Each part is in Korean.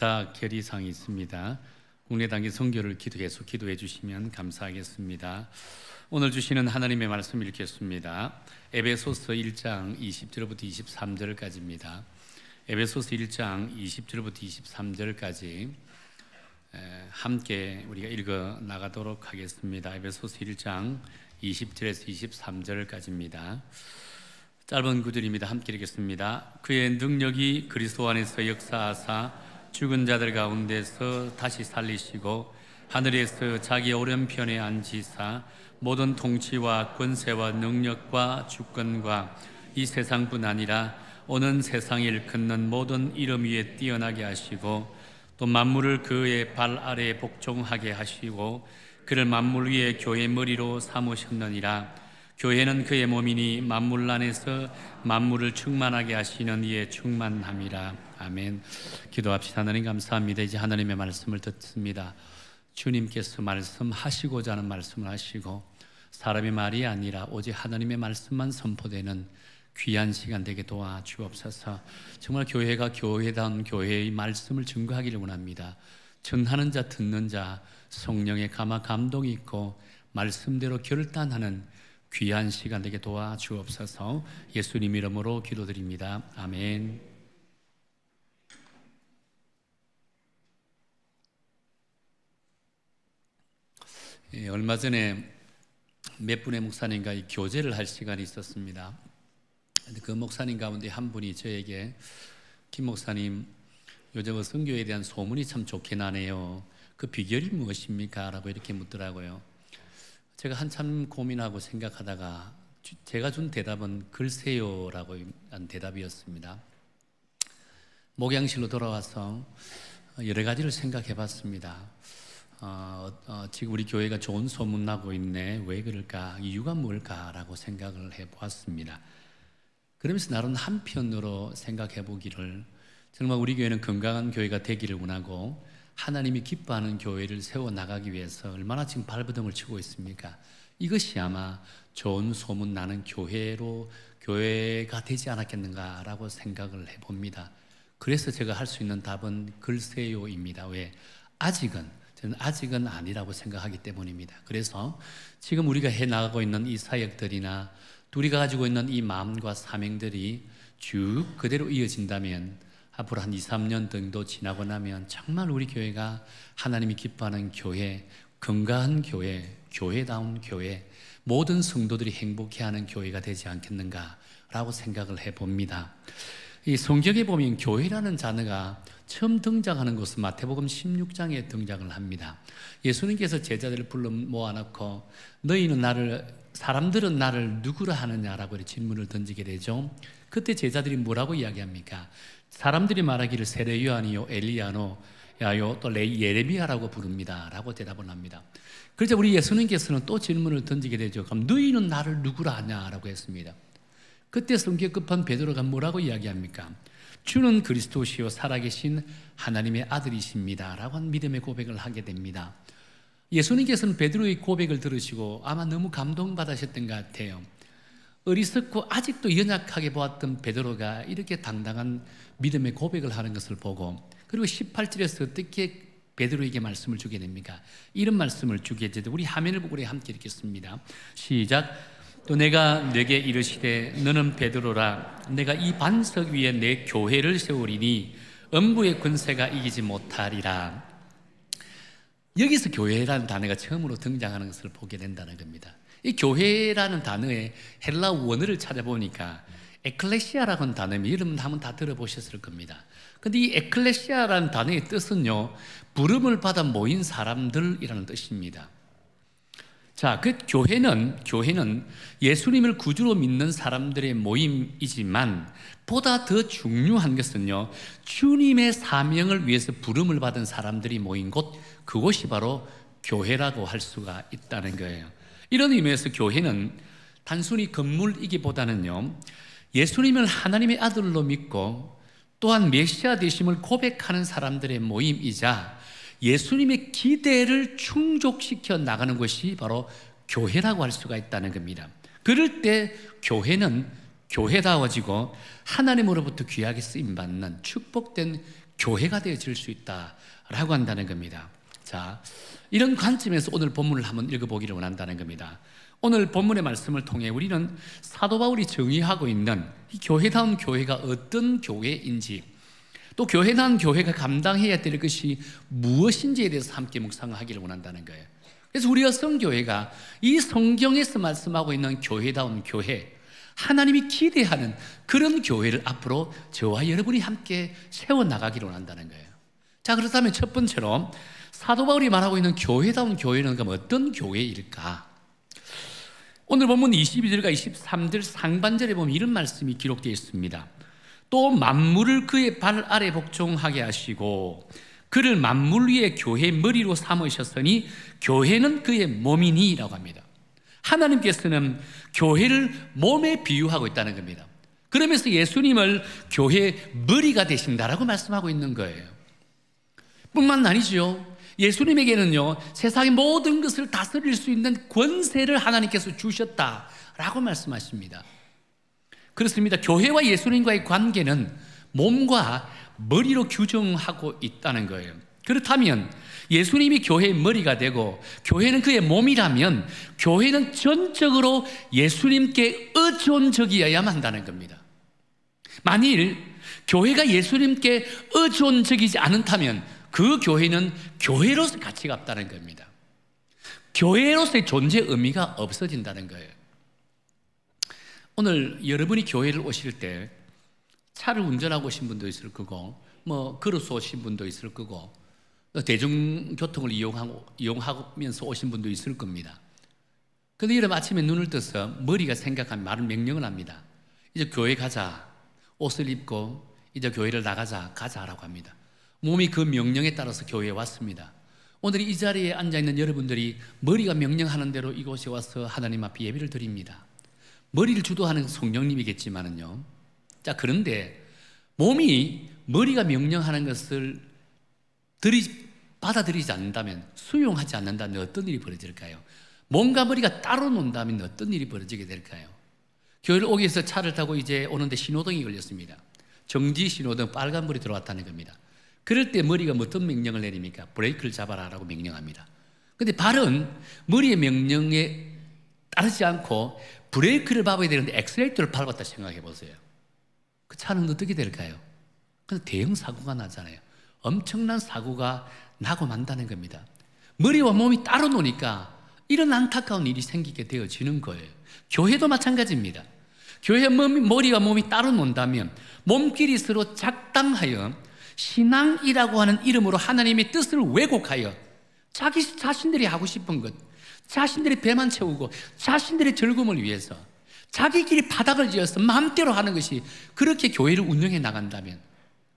기타 결의사항이 있습니다. 국내 단기 선교를 계속 기도해 주시면 감사하겠습니다. 오늘 주시는 하나님의 말씀 읽겠습니다. 에베소서 1장 20절부터 23절까지입니다. 에베소서 1장 20절부터 23절까지 함께 우리가 읽어 나가도록 하겠습니다. 에베소서 1장 20절에서 23절까지입니다. 짧은 구절입니다. 함께 읽겠습니다. 그의 능력이 그리스도 안에서 역사하사 죽은 자들 가운데서 다시 살리시고 하늘에서 자기 오른편에 앉히사 모든 통치와 권세와 능력과 주권과 이 세상뿐 아니라 오는 세상을 일컫는 모든 이름 위에 뛰어나게 하시고 또 만물을 그의 발 아래에 복종하게 하시고 그를 만물 위에 교회 머리로 삼으셨느니라. 교회는 그의 몸이니 만물 안에서 만물을 충만하게 하시는 이의 충만함이라. 아멘. 기도합시다. 하나님 감사합니다. 이제 하나님의 말씀을 듣습니다. 주님께서 말씀하시고자 하는 말씀을 하시고 사람의 말이 아니라 오직 하나님의 말씀만 선포되는 귀한 시간 되게 도와주옵소서. 정말 교회가 교회다운 교회의 말씀을 증거하기를 원합니다. 전하는 자 듣는 자 성령의 감화 감동이 있고 말씀대로 결단하는 귀한 시간 되게 도와주옵소서. 예수님 이름으로 기도드립니다. 아멘. 얼마 전에 몇 분의 목사님과 교제를 할 시간이 있었습니다. 그 목사님 가운데 한 분이 저에게 김 목사님 요즘 선교에 대한 소문이 참 좋게 나네요. 그 비결이 무엇입니까? 라고 이렇게 묻더라고요. 제가 한참 고민하고 생각하다가 제가 준 대답은 글쎄요 라고 한 대답이었습니다. 목양실로 돌아와서 여러 가지를 생각해 봤습니다. 지금 우리 교회가 좋은 소문나고 있네. 왜 그럴까? 이유가 뭘까? 라고 생각을 해 보았습니다. 그러면서 나름 한편으로 생각해 보기를 정말 우리 교회는 건강한 교회가 되기를 원하고 하나님이 기뻐하는 교회를 세워나가기 위해서 얼마나 지금 발버둥을 치고 있습니까? 이것이 아마 좋은 소문나는 교회가 되지 않았겠는가라고 생각을 해봅니다. 그래서 제가 할 수 있는 답은 글쎄요입니다. 왜? 저는 아직은 아니라고 생각하기 때문입니다. 그래서 지금 우리가 해나가고 있는 이 사역들이나 우리가 가지고 있는 이 마음과 사명들이 쭉 그대로 이어진다면 앞으로 한 2, 3년 정도 지나고 나면 정말 우리 교회가 하나님이 기뻐하는 교회, 건강한 교회, 교회다운 교회, 모든 성도들이 행복해하는 교회가 되지 않겠는가라고 생각을 해봅니다. 이 성경에 보면 교회라는 단어가 처음 등장하는 것은 마태복음 16장에 등장을 합니다. 예수님께서 제자들을 불러 모아놓고 사람들은 나를 누구라 하느냐라고 질문을 던지게 되죠. 그때 제자들이 뭐라고 이야기합니까? 사람들이 말하기를 세례 요한이요 엘리야노 야요 또 예레미야라고 부릅니다 라고 대답을 합니다. 그래서 우리 예수님께서는 또 질문을 던지게 되죠. 그럼 너희는 나를 누구라 하냐라고 했습니다. 그때 성격 급한 베드로가 뭐라고 이야기합니까? 주는 그리스도시요 살아계신 하나님의 아들이십니다 라고 한 믿음의 고백을 하게 됩니다. 예수님께서는 베드로의 고백을 들으시고 아마 너무 감동받으셨던 것 같아요. 어리석고 아직도 연약하게 보았던 베드로가 이렇게 당당한 믿음의 고백을 하는 것을 보고 그리고 18절에서 어떻게 베드로에게 말씀을 주게 됩니까? 이런 말씀을 주게 되죠. 우리 화면을 보고 우리 함께 읽겠습니다. 시작. 또 내가 네게 이르시되 너는 베드로라 내가 이 반석 위에 내 교회를 세우리니 음부의 권세가 이기지 못하리라. 여기서 교회라는 단어가 처음으로 등장하는 것을 보게 된다는 겁니다. 이 교회라는 단어의 헬라 원어를 찾아보니까 에클레시아라는 단어입니다. 여러분 한번 다 들어보셨을 겁니다. 근데 이 에클레시아라는 단어의 뜻은요, 부름을 받아 모인 사람들이라는 뜻입니다. 자, 그 교회는 예수님을 구주로 믿는 사람들의 모임이지만 보다 더 중요한 것은요, 주님의 사명을 위해서 부름을 받은 사람들이 모인 곳, 그곳이 바로 교회라고 할 수가 있다는 거예요. 이런 의미에서 교회는 단순히 건물이기보다는요, 예수님을 하나님의 아들로 믿고 또한 메시아 되심을 고백하는 사람들의 모임이자 예수님의 기대를 충족시켜 나가는 것이 바로 교회라고 할 수가 있다는 겁니다. 그럴 때 교회는 교회다워지고 하나님으로부터 귀하게 쓰임받는 축복된 교회가 되어질 수 있다라고 한다는 겁니다. 자, 이런 관점에서 오늘 본문을 한번 읽어보기를 원한다는 겁니다. 오늘 본문의 말씀을 통해 우리는 사도 바울이 정의하고 있는 이 교회다운 교회가 어떤 교회인지, 또 교회다운 교회가 감당해야 될 것이 무엇인지에 대해서 함께 묵상하기를 원한다는 거예요. 그래서 우리가 성교회가 이 성경에서 말씀하고 있는 교회다운 교회, 하나님이 기대하는 그런 교회를 앞으로 저와 여러분이 함께 세워나가기를 원한다는 거예요. 자, 그렇다면 첫 번째로 사도 바울이 말하고 있는 교회다운 교회는 그럼 어떤 교회일까? 오늘 본문 22절과 23절 상반절에 보면 이런 말씀이 기록되어 있습니다. 또 만물을 그의 발 아래 복종하게 하시고 그를 만물 위에 교회의 머리로 삼으셨으니 교회는 그의 몸이니 라고 합니다. 하나님께서는 교회를 몸에 비유하고 있다는 겁니다. 그러면서 예수님을 교회의 머리가 되신다라고 말씀하고 있는 거예요. 뿐만 아니죠. 예수님에게는요, 세상의 모든 것을 다스릴 수 있는 권세를 하나님께서 주셨다라고 말씀하십니다. 그렇습니다. 교회와 예수님과의 관계는 몸과 머리로 규정하고 있다는 거예요. 그렇다면 예수님이 교회의 머리가 되고 교회는 그의 몸이라면 교회는 전적으로 예수님께 의존적이어야만 한다는 겁니다. 만일 교회가 예수님께 의존적이지 않다면 그 교회는 교회로서 가치가 없다는 겁니다. 교회로서의 존재 의미가 없어진다는 거예요. 오늘 여러분이 교회를 오실 때 차를 운전하고 오신 분도 있을 거고 걸어서 오신 분도 있을 거고 대중교통을 이용하면서 오신 분도 있을 겁니다. 그런데 여러분 아침에 눈을 떠서 머리가 생각하면 말을 명령을 합니다. 이제 교회 가자, 옷을 입고 이제 교회를 나가자, 가자라고 합니다. 몸이 그 명령에 따라서 교회에 왔습니다. 오늘 이 자리에 앉아있는 여러분들이 머리가 명령하는 대로 이곳에 와서 하나님 앞에 예배를 드립니다. 머리를 주도하는 성령님이겠지만은요. 자, 그런데 몸이 머리가 명령하는 것을 받아들이지 않는다면, 수용하지 않는다면 어떤 일이 벌어질까요? 몸과 머리가 따로 논다면 어떤 일이 벌어지게 될까요? 교회를 오기 위해서 차를 타고 이제 오는데 신호등이 걸렸습니다. 정지 신호등 빨간불이 들어왔다는 겁니다. 그럴 때 머리가 어떤 명령을 내립니까? 브레이크를 잡아라 라고 명령합니다. 그런데 발은 머리의 명령에 따르지 않고 브레이크를 밟아야 되는데 엑셀레이터를 밟았다 생각해 보세요. 그 차는 어떻게 될까요? 그래서 대형 사고가 나잖아요. 엄청난 사고가 나고 만다는 겁니다. 머리와 몸이 따로 노니까 이런 안타까운 일이 생기게 되어지는 거예요. 교회도 마찬가지입니다. 교회 머리와 몸이 따로 논다면 몸끼리 서로 작당하여 신앙이라고 하는 이름으로 하나님의 뜻을 왜곡하여 자기 자신들이 하고 싶은 것, 자신들의 배만 채우고 자신들의 즐거움을 위해서 자기끼리 바닥을 지어서 마음대로 하는 것이 그렇게 교회를 운영해 나간다면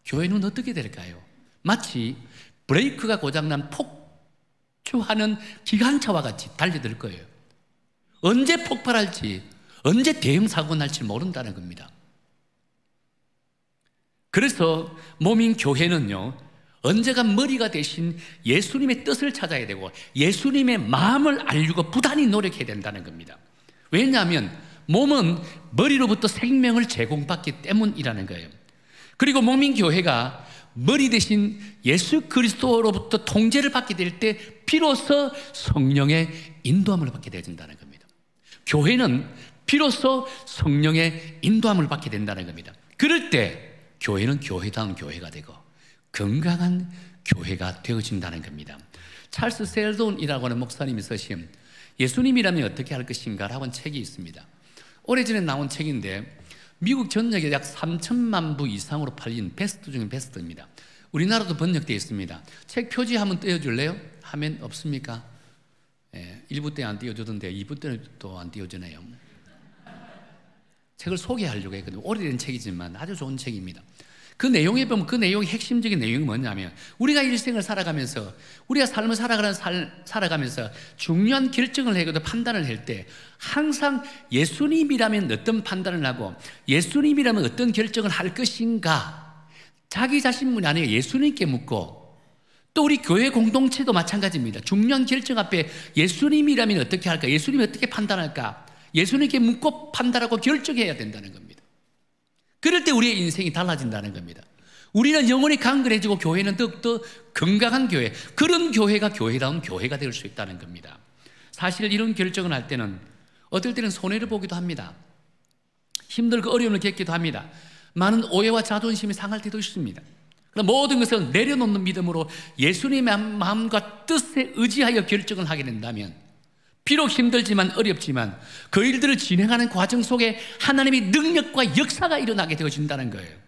교회는 어떻게 될까요? 마치 브레이크가 고장난 폭주하는 기관차와 같이 달려들 거예요. 언제 폭발할지, 언제 대형 사고 날지 모른다는 겁니다. 그래서 몸인 교회는요, 언제가 머리가 대신 예수님의 뜻을 찾아야 되고 예수님의 마음을 알려고 부단히 노력해야 된다는 겁니다. 왜냐하면 몸은 머리로부터 생명을 제공받기 때문이라는 거예요. 그리고 몸인 교회가 머리 대신 예수 그리스도로부터 통제를 받게 될 때 비로소 성령의 인도함을 받게 되어진다는 겁니다. 교회는 비로소 성령의 인도함을 받게 된다는 겁니다. 그럴 때 교회는 교회다운 교회가 되고 건강한 교회가 되어진다는 겁니다. 찰스 셀돈이라고 하는 목사님이 쓰신 예수님이라면 어떻게 할 것인가 라고 하는 책이 있습니다. 오래전에 나온 책인데 미국 전역에 약 3천만 부 이상으로 팔린 베스트 중에 베스트입니다. 우리나라도 번역되어 있습니다. 책 표지 한번 띄워줄래요? 화면 없습니까? 1부 때 안 띄워주던데 2부 때는 또 안 띄워주네요. 책을 소개하려고 했거든요. 오래된 책이지만 아주 좋은 책입니다. 그 내용에 보면 그 내용의 핵심적인 내용이 뭐냐면 우리가 일생을 살아가면서 우리가 삶을 살아가면서 중요한 결정을 하거나 판단을 할 때 항상 예수님이라면 어떤 판단을 하고 예수님이라면 어떤 결정을 할 것인가 자기 자신뿐이 아니라 예수님께 묻고 또 우리 교회 공동체도 마찬가지입니다. 중요한 결정 앞에 예수님이라면 어떻게 할까? 예수님이 어떻게 판단할까? 예수님께 묻고 판단하고 결정해야 된다는 겁니다. 그럴 때 우리의 인생이 달라진다는 겁니다. 우리는 영혼이 강건해지고 교회는 더욱더 건강한 교회, 그런 교회가 교회다운 교회가 될 수 있다는 겁니다. 사실 이런 결정을 할 때는 어떨 때는 손해를 보기도 합니다. 힘들고 어려움을 겪기도 합니다. 많은 오해와 자존심이 상할 때도 있습니다. 그러나 모든 것을 내려놓는 믿음으로 예수님의 마음과 뜻에 의지하여 결정을 하게 된다면 비록 힘들지만 어렵지만 그 일들을 진행하는 과정 속에 하나님의 능력과 역사가 일어나게 되어진다는 거예요.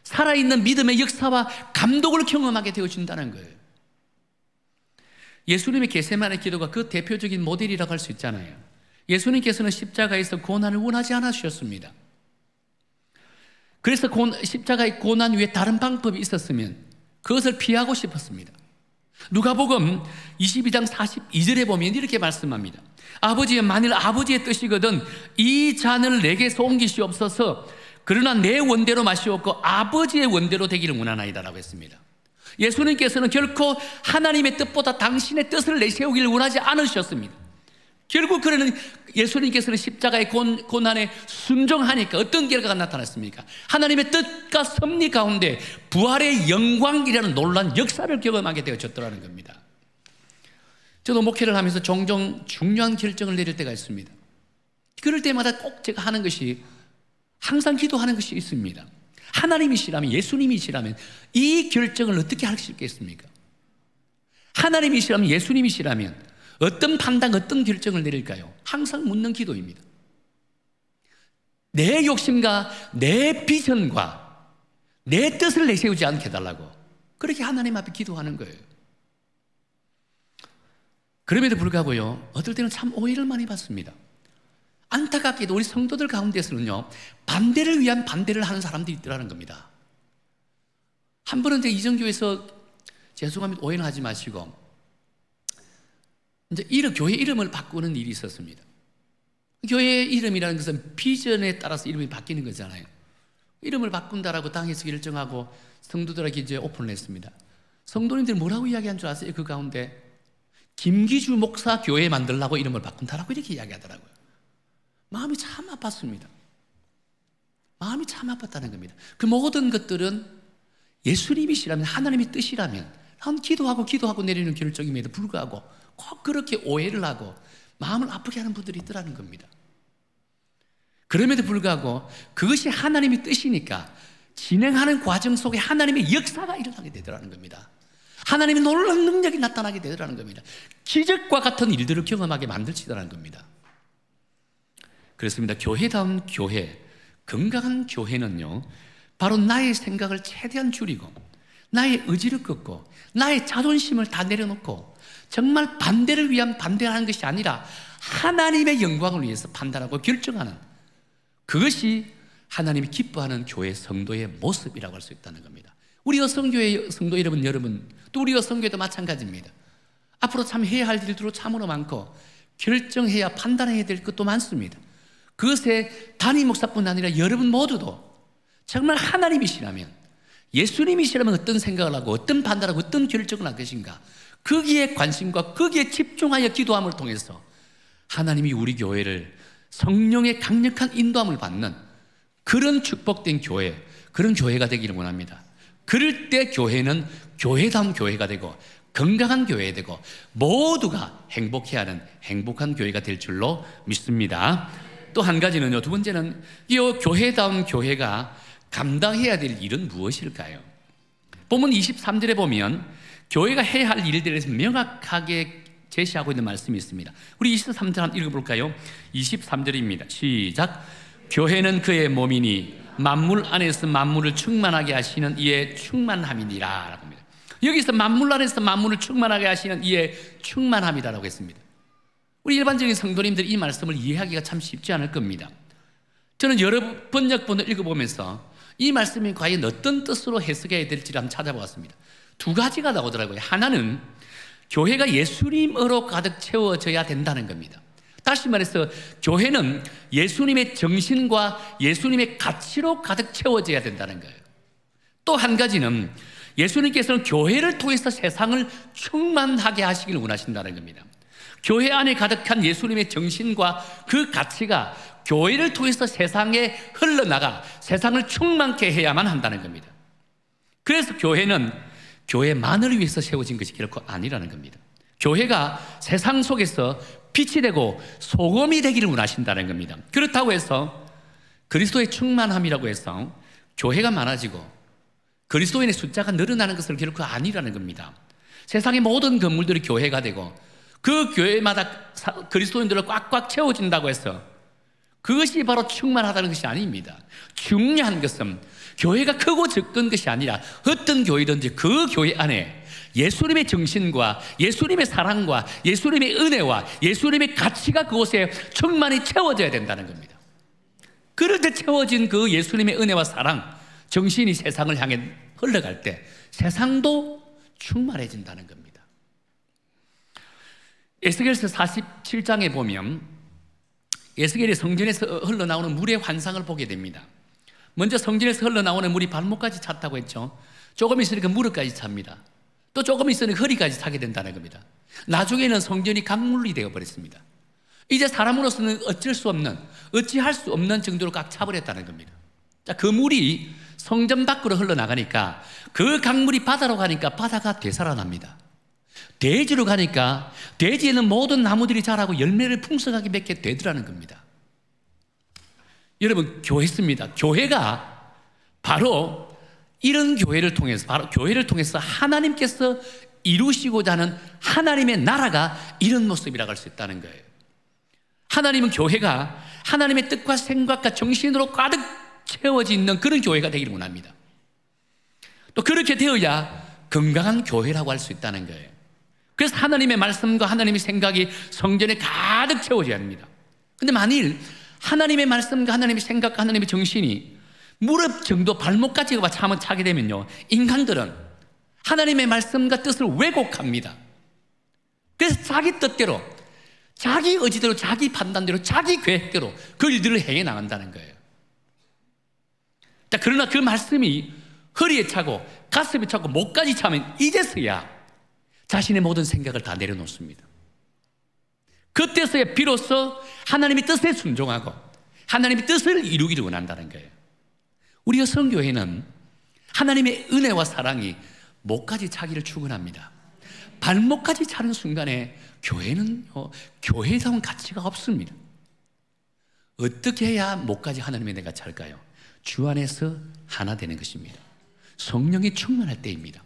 살아있는 믿음의 역사와 감동을 경험하게 되어진다는 거예요. 예수님의 겟세마네 기도가 그 대표적인 모델이라고 할 수 있잖아요. 예수님께서는 십자가에서 고난을 원하지 않으셨습니다. 그래서 십자가의 고난 위에 다른 방법이 있었으면 그것을 피하고 싶었습니다. 누가복음 22장 42절에 보면 이렇게 말씀합니다. 아버지여, 만일 아버지의 뜻이거든 이 잔을 내게서 옮기시옵소서. 그러나 내 원대로 마시옵고 아버지의 원대로 되기를 원하나이다 라고 했습니다. 예수님께서는 결코 하나님의 뜻보다 당신의 뜻을 내세우기를 원하지 않으셨습니다. 결국 그러는 예수님께서는 십자가의 고난에 순종하니까 어떤 결과가 나타났습니까? 하나님의 뜻과 섭리 가운데 부활의 영광이라는 놀라운 역사를 경험하게 되어졌더라는 겁니다. 저도 목회를 하면서 종종 중요한 결정을 내릴 때가 있습니다. 그럴 때마다 꼭 제가 하는 것이, 항상 기도하는 것이 있습니다. 하나님이시라면, 예수님이시라면 이 결정을 어떻게 할 수 있겠습니까? 하나님이시라면, 예수님이시라면 어떤 판단, 어떤 결정을 내릴까요? 항상 묻는 기도입니다. 내 욕심과 내 비전과 내 뜻을 내세우지 않게 해달라고 그렇게 하나님 앞에 기도하는 거예요. 그럼에도 불구하고요, 어떨 때는 참 오해를 많이 받습니다. 안타깝게도 우리 성도들 가운데서는요, 반대를 위한 반대를 하는 사람들이 있더라는 겁니다. 한 번은 제가 이정교에서, 죄송합니다, 오해는 하지 마시고, 이제 교회 이름을 바꾸는 일이 있었습니다. 교회 이름이라는 것은 비전에 따라서 이름이 바뀌는 거잖아요. 이름을 바꾼다라고 당에서 결정하고 성도들에게 이제 오픈을 했습니다. 성도님들이 뭐라고 이야기한 줄 아세요? 그 가운데 김기주 목사 교회 만들라고 이름을 바꾼다라고 이렇게 이야기하더라고요. 마음이 참 아팠습니다. 마음이 참 아팠다는 겁니다. 그 모든 것들은 예수님이시라면, 하나님의 뜻이라면 한 기도하고 내리는 결정임에도 불구하고 꼭 그렇게 오해를 하고 마음을 아프게 하는 분들이 있더라는 겁니다. 그럼에도 불구하고 그것이 하나님의 뜻이니까 진행하는 과정 속에 하나님의 역사가 일어나게 되더라는 겁니다. 하나님의 놀라운 능력이 나타나게 되더라는 겁니다. 기적과 같은 일들을 경험하게 만들시더라는 겁니다. 그렇습니다. 교회다운 교회, 건강한 교회는요, 바로 나의 생각을 최대한 줄이고 나의 의지를 꺾고 나의 자존심을 다 내려놓고 정말 반대를 위한 반대하는 것이 아니라 하나님의 영광을 위해서 판단하고 결정하는, 그것이 하나님이 기뻐하는 교회 성도의 모습이라고 할 수 있다는 겁니다. 우리 여성교회 성도 여러분, 또 우리 여성교회도 마찬가지입니다. 앞으로 참 해야 할 일들도 참으로 많고 결정해야, 판단해야 될 것도 많습니다. 그것에 담임 목사뿐 아니라 여러분 모두도 정말 하나님이시라면, 예수님이시라면 어떤 생각을 하고 어떤 판단하고 어떤 결정을 할 것인가, 거기에 관심과 거기에 집중하여 기도함을 통해서 하나님이 우리 교회를 성령의 강력한 인도함을 받는 그런 축복된 교회, 그런 교회가 되기를 원합니다. 그럴 때 교회는 교회다운 교회가 되고 건강한 교회가 되고 모두가 행복해하는 행복한 교회가 될 줄로 믿습니다. 또 한 가지는요, 두 번째는 이 교회다운 교회가 감당해야 될 일은 무엇일까요? 본문 23절에 보면 교회가 해야 할 일들에 대해서 명확하게 제시하고 있는 말씀이 있습니다. 우리 23절 한번 읽어볼까요? 23절입니다. 시작. 교회는 그의 몸이니 만물 안에서 만물을 충만하게 하시는 이의 충만함이니라 라고 합니다. 여기서 만물 안에서 만물을 충만하게 하시는 이의 충만함이라고 했습니다. 우리 일반적인 성도님들이 이 말씀을 이해하기가 참 쉽지 않을 겁니다. 저는 여러 번역본을 읽어보면서 이 말씀이 과연 어떤 뜻으로 해석해야 될지를 한번 찾아보았습니다. 두 가지가 나오더라고요. 하나는 교회가 예수님으로 가득 채워져야 된다는 겁니다. 다시 말해서 교회는 예수님의 정신과 예수님의 가치로 가득 채워져야 된다는 거예요. 또 한 가지는 예수님께서는 교회를 통해서 세상을 충만하게 하시기를 원하신다는 겁니다. 교회 안에 가득한 예수님의 정신과 그 가치가 교회를 통해서 세상에 흘러나가 세상을 충만케 해야만 한다는 겁니다. 그래서 교회는 교회만을 위해서 세워진 것이 결코 아니라는 겁니다. 교회가 세상 속에서 빛이 되고 소금이 되기를 원하신다는 겁니다. 그렇다고 해서 그리스도의 충만함이라고 해서 교회가 많아지고 그리스도인의 숫자가 늘어나는 것은 결코 아니라는 겁니다. 세상의 모든 건물들이 교회가 되고 그 교회마다 그리스도인들을 꽉꽉 채워진다고 해서 그것이 바로 충만하다는 것이 아닙니다. 중요한 것은 교회가 크고 적은 것이 아니라 어떤 교회든지 그 교회 안에 예수님의 정신과 예수님의 사랑과 예수님의 은혜와 예수님의 가치가 그곳에 충만히 채워져야 된다는 겁니다. 그럴 때 채워진 그 예수님의 은혜와 사랑, 정신이 세상을 향해 흘러갈 때 세상도 충만해진다는 겁니다. 에스겔서 47장에 보면 에스겔이 성전에서 흘러나오는 물의 환상을 보게 됩니다. 먼저 성전에서 흘러나오는 물이 발목까지 찼다고 했죠. 조금 있으니까 무릎까지 찹니다. 또 조금 있으니까 허리까지 차게 된다는 겁니다. 나중에는 성전이 강물이 되어버렸습니다. 이제 사람으로서는 어쩔 수 없는, 어찌할 수 없는 정도로 꽉 차버렸다는 겁니다. 자, 그 물이 성전 밖으로 흘러나가니까 그 강물이 바다로 가니까 바다가 되살아납니다. 대지로 가니까 대지에는 모든 나무들이 자라고 열매를 풍성하게 맺게 되더라는 겁니다. 여러분, 교회입니다. 교회가 바로 이런 교회를 통해서, 바로 교회를 통해서 하나님께서 이루시고자 하는 하나님의 나라가 이런 모습이라고 할 수 있다는 거예요. 하나님은 교회가 하나님의 뜻과 생각과 정신으로 가득 채워져 있는 그런 교회가 되기를 원합니다. 또 그렇게 되어야 건강한 교회라고 할 수 있다는 거예요. 그래서 하나님의 말씀과 하나님의 생각이 성전에 가득 채워져야 합니다. 근데 만일 하나님의 말씀과 하나님의 생각과 하나님의 정신이 무릎 정도 발목까지 차게 되면요, 인간들은 하나님의 말씀과 뜻을 왜곡합니다. 그래서 자기 뜻대로, 자기 의지대로, 자기 판단대로, 자기 계획대로 그 일들을 행해 나간다는 거예요. 그러나 그 말씀이 허리에 차고 가슴에 차고 목까지 차면 이제서야 자신의 모든 생각을 다 내려놓습니다. 그때서야 비로소 하나님의 뜻에 순종하고 하나님의 뜻을 이루기를 원한다는 거예요. 우리 여성교회는 하나님의 은혜와 사랑이 목까지 차기를 축원합니다. 발목까지 차는 순간에 교회는 교회다운 가치가 없습니다. 어떻게 해야 목까지 하나님의 은혜가 찰까요? 주 안에서 하나 되는 것입니다. 성령이 충만할 때입니다.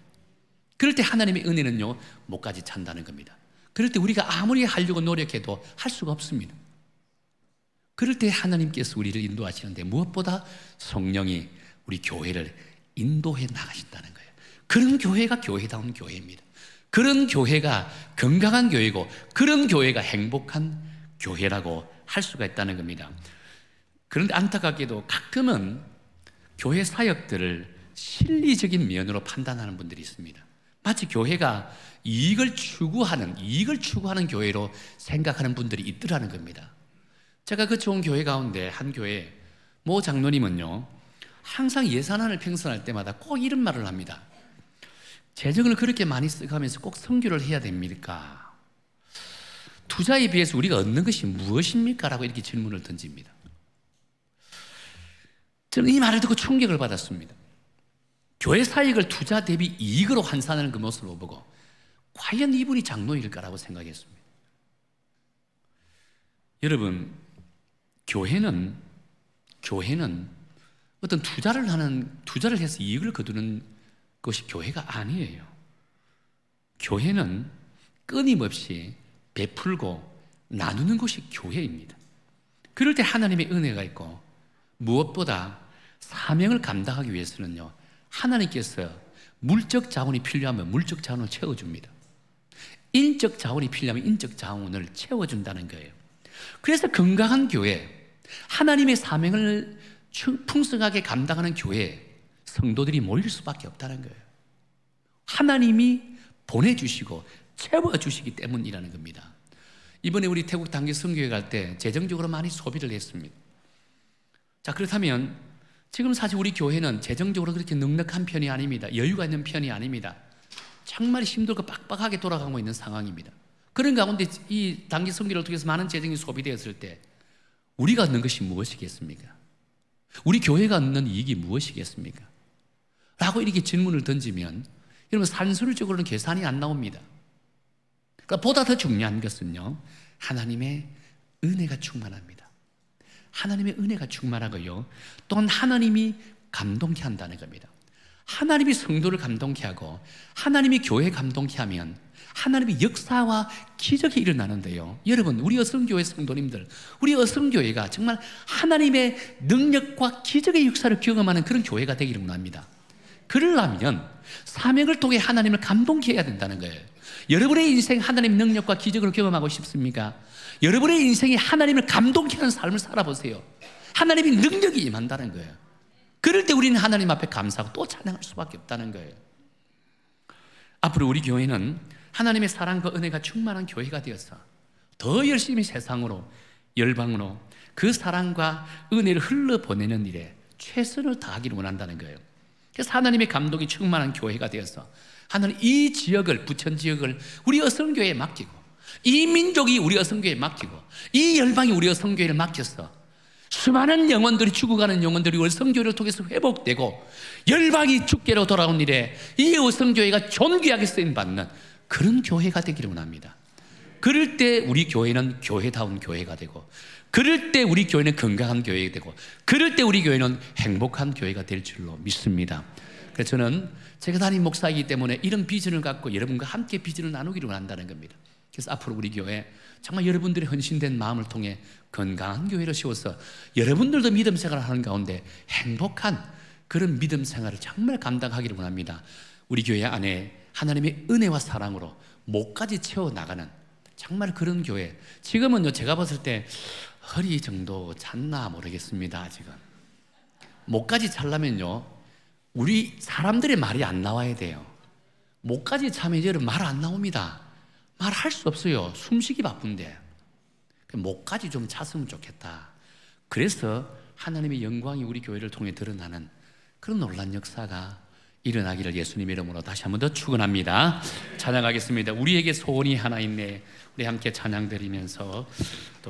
그럴 때 하나님의 은혜는요, 목까지 찬다는 겁니다. 그럴 때 우리가 아무리 하려고 노력해도 할 수가 없습니다. 그럴 때 하나님께서 우리를 인도하시는데 무엇보다 성령이 우리 교회를 인도해 나가신다는 거예요. 그런 교회가 교회다운 교회입니다. 그런 교회가 건강한 교회고 그런 교회가 행복한 교회라고 할 수가 있다는 겁니다. 그런데 안타깝게도 가끔은 교회 사역들을 실리적인 면으로 판단하는 분들이 있습니다. 마치 교회가 이익을 추구하는 교회로 생각하는 분들이 있더라는 겁니다. 제가 그 좋은 교회 가운데 한 교회 모 장로님은요, 항상 예산안을 편성할 때마다 꼭 이런 말을 합니다. 재정을 그렇게 많이 써가면서 꼭 선교를 해야 됩니까? 투자에 비해서 우리가 얻는 것이 무엇입니까? 라고 이렇게 질문을 던집니다. 저는 이 말을 듣고 충격을 받았습니다. 교회 사역을 투자 대비 이익으로 환산하는 그 모습을 보고 과연 이분이 장로일까라고 생각했습니다. 여러분, 교회는 어떤 투자를 해서 이익을 거두는 것이 교회가 아니에요. 교회는 끊임없이 베풀고 나누는 것이 교회입니다. 그럴 때 하나님의 은혜가 있고 무엇보다 사명을 감당하기 위해서는요, 하나님께서 물적 자원이 필요하면 물적 자원을 채워줍니다. 인적 자원이 필요하면 인적 자원을 채워준다는 거예요. 그래서 건강한 교회, 하나님의 사명을 풍성하게 감당하는 교회에 성도들이 모일 수밖에 없다는 거예요. 하나님이 보내주시고 채워주시기 때문이라는 겁니다. 이번에 우리 태국 단기 선교회 갈 때 재정적으로 많이 소비를 했습니다. 자, 그렇다면 지금 사실 우리 교회는 재정적으로 그렇게 넉넉한 편이 아닙니다. 여유가 있는 편이 아닙니다. 정말 힘들고 빡빡하게 돌아가고 있는 상황입니다. 그런 가운데 이 단기 선교를 통해서 많은 재정이 소비되었을 때 우리가 얻는 것이 무엇이겠습니까? 우리 교회가 얻는 이익이 무엇이겠습니까? 라고 이렇게 질문을 던지면 여러분 산술적으로는 계산이 안 나옵니다. 그러니까 보다 더 중요한 것은요, 하나님의 은혜가 충만합니다. 하나님의 은혜가 충만하고요, 또한 하나님이 감동케 한다는 겁니다. 하나님이 성도를 감동케 하고 하나님이 교회 감동케 하면 하나님의 역사와 기적이 일어나는데요, 여러분 우리 어성교회 성도님들, 우리 어성교회가 정말 하나님의 능력과 기적의 역사를 경험하는 그런 교회가 되기를 원합니다. 그러려면 사명을 통해 하나님을 감동케 해야 된다는 거예요. 여러분의 인생 하나님의 능력과 기적을 경험하고 싶습니까? 여러분의 인생에 하나님을 감동케 하는 삶을 살아보세요. 하나님의 능력이 임한다는 거예요. 그럴 때 우리는 하나님 앞에 감사하고 또 찬양할 수밖에 없다는 거예요. 앞으로 우리 교회는 하나님의 사랑과 은혜가 충만한 교회가 되어서 더 열심히 세상으로, 열방으로 그 사랑과 은혜를 흘러보내는 일에 최선을 다하기를 원한다는 거예요. 그래서 하나님의 감동이 충만한 교회가 되어서 하나님 이 지역을, 부천 지역을 우리 어성교회에 맡기고, 이 민족이 우리 어성교회에 맡기고, 이 열방이 우리 어성교회를 맡겨서 수많은 영혼들이, 죽어가는 영혼들이 우리 어성교회를 통해서 회복되고 열방이 주께로 돌아온 일에 이 어성교회가 존귀하게 쓰임받는 그런 교회가 되기를 원합니다. 그럴 때 우리 교회는 교회다운 교회가 되고, 그럴 때 우리 교회는 건강한 교회가 되고, 그럴 때 우리 교회는 행복한 교회가 될 줄로 믿습니다. 그래서 저는 제가 담임 목사이기 때문에 이런 비전을 갖고 여러분과 함께 비전을 나누기를 원한다는 겁니다. 그래서 앞으로 우리 교회 정말 여러분들의 헌신된 마음을 통해 건강한 교회를 세워서 여러분들도 믿음 생활을 하는 가운데 행복한 그런 믿음 생활을 정말 감당하기를 원합니다. 우리 교회 안에 하나님의 은혜와 사랑으로 목까지 채워나가는 정말 그런 교회. 지금은요, 제가 봤을 때 허리 정도 찼나 모르겠습니다. 지금 목까지 차려면요, 우리 사람들의 말이 안 나와야 돼요. 목까지 차면 여러분 말 안 나옵니다. 말할 수 없어요. 숨쉬기 바쁜데. 목까지 좀 찼으면 좋겠다. 그래서 하나님의 영광이 우리 교회를 통해 드러나는 그런 놀라운 역사가 일어나기를 예수님의 이름으로 다시 한 번 더 축원합니다. 찬양하겠습니다. 우리에게 소원이 하나 있네. 우리 함께 찬양 드리면서 또